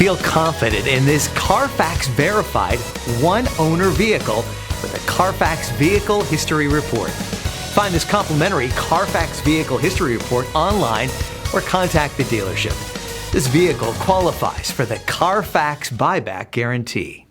Feel confident in this Carfax verified one-owner vehicle with a Carfax Vehicle History Report. Find this complimentary Carfax Vehicle History Report online or contact the dealership. This vehicle qualifies for the Carfax Buyback Guarantee.